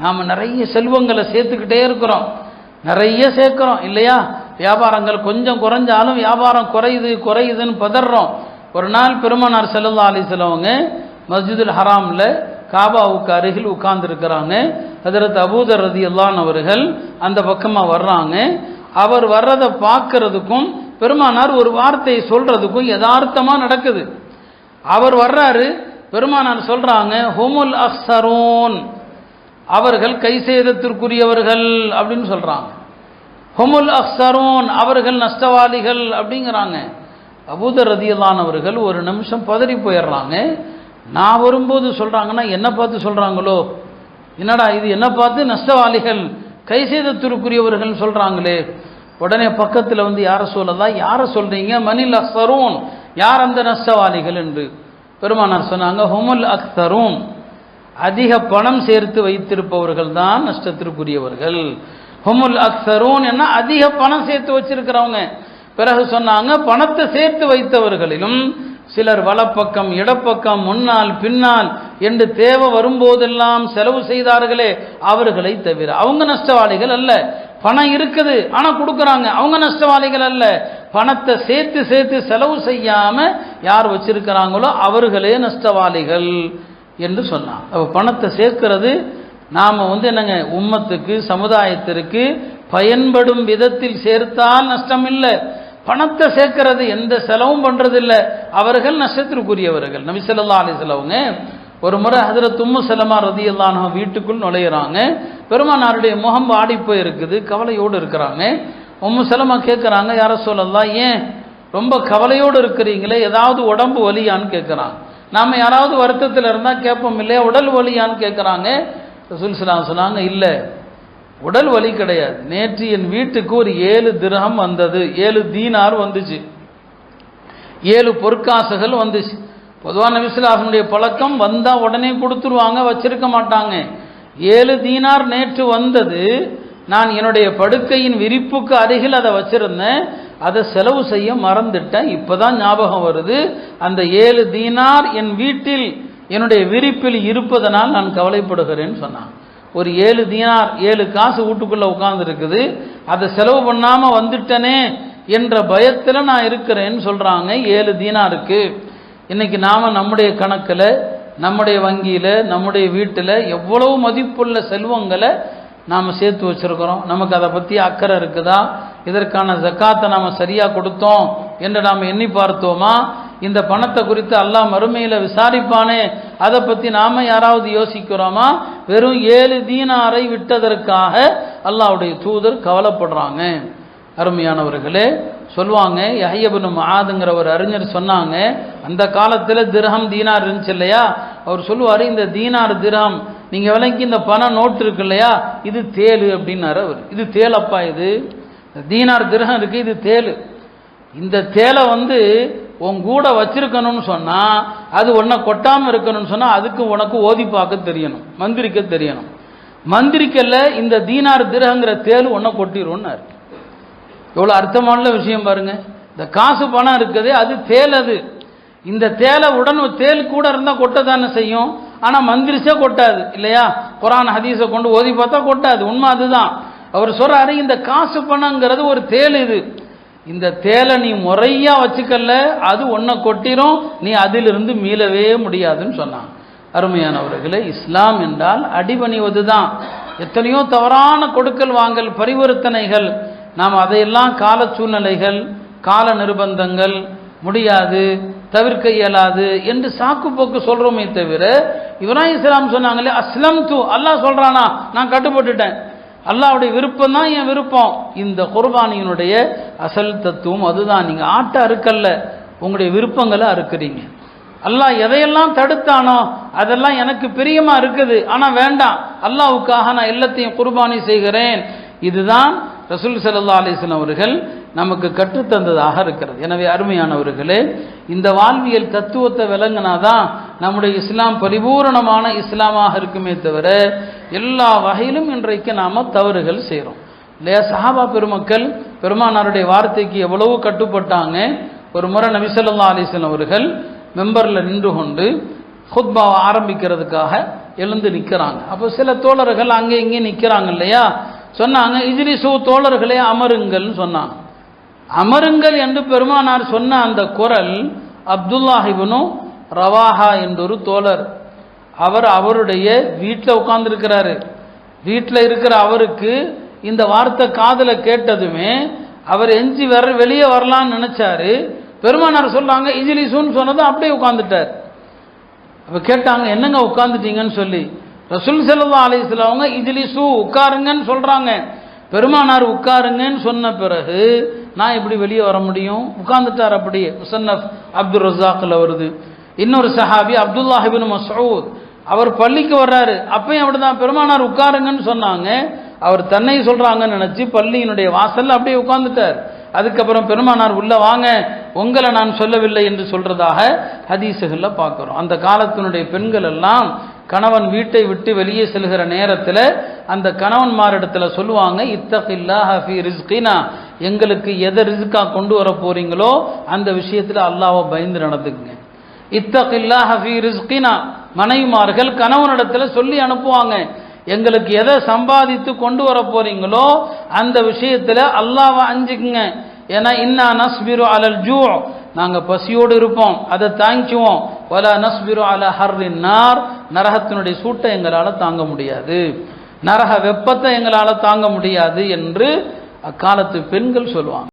நாம் நிறைய செல்வங்களை சேர்த்துக்கிட்டே இருக்கிறோம், நிறைய சேர்க்கிறோம் இல்லையா? வியாபாரங்கள் கொஞ்சம் குறைஞ்சாலும் வியாபாரம் குறையுதுன்னு பதறோம். ஒரு நாள் பெருமானார் ஸல்லல்லாஹு அலைஹி வஸல்லம் அவங்க மஸ்ஜிதுல் ஹராமில் காபாவுக்கு அருகில் உட்கார்ந்துருக்கிறாங்க. ஹஜ்ரத் அபூதர் ரலியல்லாஹு அன்ஹு அவர்கள் அந்த பக்கமாக வர்றாங்க. அவர் வர்றதை பார்க்கறதுக்கும் பெருமானார் ஒரு வார்த்தையை சொல்றதுக்கும் யதார்த்தமாக நடக்குது. அவர் வர்றாரு, பெருமானார் சொல்றாங்க, ஹுமுல் அக்ஸரூன், அவர்கள் கைசேதத்திற்குரியவர்கள் அப்படின்னு சொல்றாங்க. ஹுமுல் அக்ஸரூன், அவர்கள் நஷ்டவாளிகள் அப்படிங்கிறாங்க. அபூதர் ரலியல்லாஹு அன்ஹு அவர்கள் ஒரு நிமிஷம் பதறி போயிடுறாங்க. நான் வரும்போது சொல்றாங்கன்னா என்ன பார்த்து சொல்றாங்களோ, என்னடா இது என்ன பார்த்து நஷ்டவாளிகள் கைசேதத்திற்குரியவர்கள் சொல்றாங்களே. உடனே பக்கத்தில் வந்து யார சொல்லலாம், யார சொல்றீங்க, மனில் அக்ஸரூன், யார் அந்த நஷ்டவாளிகள் என்று பெருமானார் சொன்னாங்க, ஹுமுல் அக்ஸரூன், அதிக பணம் சேர்த்து வைத்திருப்பவர்கள் தான் நஷ்டத்திற்குரியவர்கள். ஹுமுல் அக்ஸரூன் என்ன, அதிக பணம் சேர்த்து வச்சிருக்கிறவங்க. பிறகு சொன்னாங்க, பணத்தை சேர்த்து வைத்தவர்களிலும் சிலர் வலப்பக்கம் இடப்பக்கம் முன்னால் பின்னால் என்று தேவை வரும்போதெல்லாம் செலவு செய்தார்களே அவர்களை தவிர. அவங்க நஷ்டவாளிகள் அல்ல. பணம் இருக்குது ஆனா கொடுக்கறாங்க, அவங்க நஷ்டவாளிகள் அல்ல. பணத்தை சேர்த்து சேர்த்து செலவு செய்யாம யார் வச்சிருக்கிறாங்களோ அவர்களே நஷ்டவாளிகள் என்று சொன்னாங்க. அப்ப பணத்தை சேர்க்கிறது நாம என்னங்க, உம்மத்துக்கு சமுதாயத்திற்கு பயன்படும் விதத்தில் சேர்த்தால் நஷ்டம் இல்லை. பணத்தை சேர்க்கிறது எந்த செலவும் பண்றது இல்லை, அவர்கள் நஷ்டத்திற்குரியவர்கள். நபி ஸல்லல்லாஹு அலைஹி வஸல்லம் ஒரு முறை ஹஜ்ரத் உம்மு ஸலமா ரலியல்லாஹு அன்ஹா வீட்டுக்குள் நுழையிறாங்க. பெருமானாருடைய முகம் வாடி போய் இருக்குது, கவலையோடு இருக்கிறாங்க. உம்மு ஸலமா கேட்குறாங்க, யார ரசூலல்லாஹ், ஏன் ரொம்ப கவலையோடு இருக்கிறீங்களே, ஏதாவது உடம்பு வலியான்னு கேட்குறாங்க. நாம யாராவது வருத்தத்தில் இருந்தால் கேட்போம் இல்லையா, உடல் வலியான்னு கேட்குறாங்க. ரசூல் ஸல்லல்லாஹு அலைஹி சொன்னாங்க, இல்லை உடல் வலி கிடையாது, நேற்று என் வீட்டுக்கு ஒரு 7 திர்ஹம் வந்தது, 7 தீனார் வந்துச்சு, 7 பொற்காசுகள் வந்துச்சு. பொதுவாக நபி ஸல்லல்லாஹு அலைஹி வஸல்லம் பழக்கம் வந்தா உடனே கொடுத்துருவாங்க, வச்சிருக்க மாட்டாங்க. 7 தீனார் நேற்று வந்தது, நான் என்னுடைய படுக்கையின் விரிப்புக்கு அருகில் அதை வச்சிருந்தேன், அதை செலவு செய்ய மறந்துட்டேன், இப்பதான் ஞாபகம் வருது. அந்த 7 தீனார் என் வீட்டில் என்னுடைய விரிப்பில் இருப்பதனால் நான் கவலைப்படுகிறேன்னு சொன்னான். ஒரு 7 தீனார் 7 காசு வீட்டுக்குள்ள உட்கார்ந்து இருக்குது, அதை செலவு பண்ணாம வந்துட்டனே என்ற பயத்தில் நான் இருக்கிறேன்னு சொல்றாங்க. 7 தீனாருக்கு இன்னைக்கு நாம நம்முடைய கணக்கில், நம்முடைய வங்கியில், நம்முடைய வீட்டில் எவ்வளவு மதிப்புள்ள செல்வங்களை நாம் சேர்த்து வச்சிருக்கிறோம். நமக்கு அதை பற்றி அக்கறை இருக்குதா, இதற்கான ஜக்காத்தை நாம் சரியாக கொடுத்தோம் என்று நாம் எண்ணி பார்த்தோமா, இந்த பணத்தை குறித்து அல்லாஹ் மறுமையில் விசாரிப்பானே அதை பற்றி நாம் யாராவது யோசிக்கிறோமா? வெறும் 7 தீனாரை விட்டதற்காக அல்லாஹ்வுடைய தூதர் கவலைப்படுறாங்க. அருமையானவர்களே, சொல்லுவாங்க, யஹ்யா இப்னு முஆதுங்கிற ஒரு அறிஞர் சொன்னாங்க, அந்த காலத்தில் திர்ஹம் தீனார் இருந்துச்சு இல்லையா, அவர் சொல்லுவார், இந்த தீனார் திர்ஹம் நீங்கள் விலைக்கு இந்த பண நோட்டு இருக்கு இல்லையா, இது தேலு அப்படின்னாரு அவர். இது தேலப்பா, இது தீனார் திர்ஹம் இருக்கு, இது தேலு. இந்த தேலை உன் கூட வச்சிருக்கணும்னு சொன்னா, அது உன்னை கொட்டாம இருக்கணும்னு சொன்னா, அதுக்கு உனக்கு ஓதி பார்க்க தெரியணும், மந்திரிக்க தெரியணும். மந்திரிக்கல்ல இந்த தீனார் திர்ஹங்கிற தேலு உன்னை கொட்டிடும்னாரு. எவ்வளவு அர்த்தமான விஷயம் பாருங்க. இந்த காசு பணம் இருக்குதே அது தேல். அது இந்த தேலை தேல் கூட இருந்தா கொட்டதானே செய்யும், ஆனா மந்திரிச்சா கொட்டாது இல்லையா? குர்ஆன் ஹதீஸை கொண்டு ஓதி பார்த்தா கொட்டாது. உண்மை அதுதான். அவர் சொல்றாரு, இந்த காசு பணங்கிறது ஒரு தேல். இது இந்த தேலை நீ முறையா வச்சுக்கல, அது ஒன்ன கொட்டிரும், நீ அதிலிருந்து மீளவே முடியாதுன்னு சொன்னான். அருமையானவர்களே, இஸ்லாம் என்றால் அடிபணிவது தான். எத்தனையோ தவறான கொடுக்கல் வாங்கல் பரிவர்த்தனைகள், நாம் அதையெல்லாம் கால சூழ்நிலைகள், கால நிர்பந்தங்கள், முடியாது, தவிர்க்க இயலாது என்று சாக்கு போக்கு சொல்றோமே தவிர, இப்ராஹிம் இஸ்லாம் சொன்னாங்களே, அஸ்லம் து, அல்லாஹ் சொல்றானா நான் கட்டுப்பட்டுட்டேன், அல்லாஹ்வுடைய விருப்பம் தான் என் விருப்பம். இந்த குர்பானியினுடைய அசல் தத்துவம் அதுதான். நீங்க ஆட்ட அறுக்கல்ல, உங்களுடைய விருப்பங்களை அறுக்கிறீங்க. அல்லாஹ் எதையெல்லாம் தடுத்தானோ அதெல்லாம் எனக்கு பிரியமா இருக்குது, ஆனா வேண்டாம், அல்லாஹ்வுக்காக நான் எல்லாத்தையும் குர்பானி செய்கிறேன். இதுதான் ரசூல் ஸல்லல்லாஹு அலைஹி வஸல்லம் அவர்கள் நமக்கு கற்றுத்தந்ததாக இருக்கிறது. எனவே அருமையானவர்களே, இந்த வாழ்வியல் தத்துவத்தை விளங்கினாதான் நம்முடைய இஸ்லாம் பரிபூரணமான இஸ்லாமாக இருக்குமே தவிர, எல்லா வகையிலும் இன்றைக்கு நாம தவறுகள் செய்கிறோம் இல்லையா? சஹாபா பெருமக்கள் பெருமானாருடைய வார்த்தைக்கு எவ்வளவு கட்டுப்பட்டாங்க. ஒரு முறை நபி ஸல்லல்லாஹு அலைஹி வஸல்லம் அவர்கள் மெம்பரில் நின்று கொண்டு ஹுத்பாவை ஆரம்பிக்கிறதுக்காக எழுந்து நிற்கிறாங்க. அப்போ சில தோழர்கள் அங்கே இங்கே நிற்கிறாங்க இல்லையா, சொன்னாங்க இஜ்லிசு தோழர்களே அமருங்கள்னு சொன்னாங்க. அமருங்கள் என்று பெருமானார் சொன்ன அந்த குரல் அப்துல்லாஹ் இப்னு ரவாஹா என்ற ஒரு தோழர், அவருடைய வீட்டில் உட்கார்ந்துருக்கிறாரு. வீட்டில் இருக்கிற அவருக்கு இந்த வார்த்தை காதல கேட்டதுமே அவர் எஞ்சி வெளியே வரலான்னு நினைச்சாரு. பெருமானார் சொல்றாங்க இஜ்லிசுன்னு சொன்னதும் அப்படியே உட்கார்ந்துட்டார். அப்ப கேட்டாங்க என்னங்க உட்கார்ந்துட்டீங்கன்னு சொல்லி. ரசூல் ஸல்லல்லாஹு அலைஹி வஸல்லம் அவங்க இஜ்லிசு உட்காருங்கன்னு சொல்றாங்க. பெருமானார் உட்காருங்கன்னு சொன்ன பிறகு நான் எப்படி வெளியே வர முடியும்? உட்கார்ந்துட்டார் அப்படியே. முஸன்னஃப் அப்துர் ரஸாக்ல வருது. இன்னொரு சஹாபி அப்துல்லாஹ் இப்னு மஸ்ஊத், அவர் பள்ளிக்கு வர்றாரு. அப்பயும் அப்படிதான் பெருமானார் உட்காருங்கன்னு சொன்னாங்க. அவர் தன்னை சொல்றாங்கன்னு நினைச்சு பள்ளியினுடைய வாசல்ல அப்படியே உட்கார்ந்துட்டார். அதுக்கப்புறம் பெருமானார் உள்ள வாங்க, உங்களை நான் சொல்லவில்லை என்று சொல்றதாக ஹதீஸுகள்ல பார்க்கிறோம். அந்த காலத்தினுடைய பெண்கள் எல்லாம் கணவன் வீட்டை விட்டு வெளியே செல்கிற நேரத்தில் அந்த கணவன்மாரிடத்துல சொல்லுவாங்க இத்தகில்லாஹ ஃபீ ரிஸ்கினா, எங்களுக்கு எதை ரிஸ்கா கொண்டு வர போறீங்களோ அந்த விஷயத்துல அல்லாஹ்வை பயந்து நடந்துக்குங்க. இத்தகில்லாஹ ஃபீ ரிஸ்கினா, மனைவிமார்கள் கணவனிடத்துல சொல்லி அனுப்புவாங்க எங்களுக்கு எதை சம்பாதித்து கொண்டு வர போறீங்களோ அந்த விஷயத்துல அல்லாஹ்வை அஞ்சுக்குங்க. ஏன்னா இன்னா நஸ்பிரு அலல் ஜூ, நாங்க பசியோடு இருப்போம், அதை தாங்கிக்குவோம். வலா நஸ்பிரு அலா ஹர்ரின் நார், நரகத்தினுடைய சூட்டை எங்களால தாங்க முடியாது, நரக வெப்பத்தை எங்களால தாங்க முடியாது என்று அக்காலத்து பெண்கள் சொல்லுவாங்க.